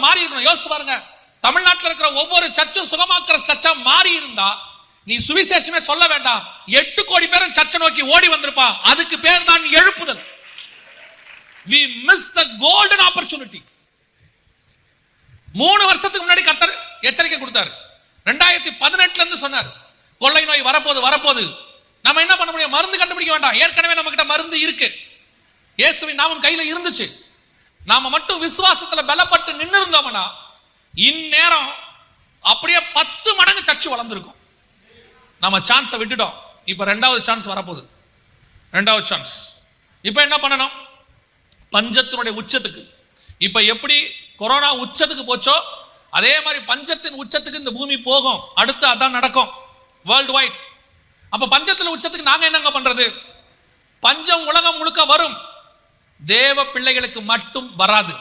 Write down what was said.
மாறி இருக்கணும். யோசிச்சு பாருங்க, தமிழ்நாட்டில் இருக்கிற ஒவ்வொரு சர்ச்சும் சுகமாக்குற சர்ச்சா மாறி இருந்தா நீ சுவிசேஷமே சொல்ல வேண்டாம், 8 கோடி பேரும் சர்ச்சை நோக்கி ஓடி வந்திருப்பான். அதுக்கு பேர் தான் எழுப்புதல். We miss the golden opportunity. 3 வருஷத்துக்கு முன்னாடி கர்த்தர் எச்சரிக்கை கொடுத்தாரு. 2018 இருந்து சொன்னார், கொள்ளை நோய் வரப்போகுது. நம்ம என்ன பண்ண முடியும்? மருந்து கண்டுபிடிக்க வேண்டாம், ஏற்கனவே நம்ம கிட்ட மருந்து இருக்கு. இயேசுவின் நாமம் கையில இருந்துச்சு. நாம மட்டும் விசுவாசத்துல பலப்பட்டு நின்று இருந்தோம்னா இந்நேரம் அப்படியே 10 மடங்கு சர்ச்சு வளர்ந்துருக்கும். நம்ம சான்ஸை விட்டுட்டோம். இப்ப 2வது சான்ஸ் வரப்போகுது. 2வது சான்ஸ். இப்ப என்ன பண்ணணும்? பஞ்சத்தினுடைய உச்சத்துக்கு, இப்ப எப்படி கொரோனா உச்சத்துக்கு போச்சோ அதே மாதிரி பஞ்சத்தின் உச்சத்துக்கு இந்த பூமி போகும். அடுத்து அதான் நடக்கும் வேர்ல்டு வைட். அப்ப பஞ்சத்துல உச்சத்துக்கு நாங்க என்னங்க பண்றது? பஞ்சம் உலகம் முழுக்க வரும், தேவ பிள்ளைகளுக்கு மட்டும் வராது.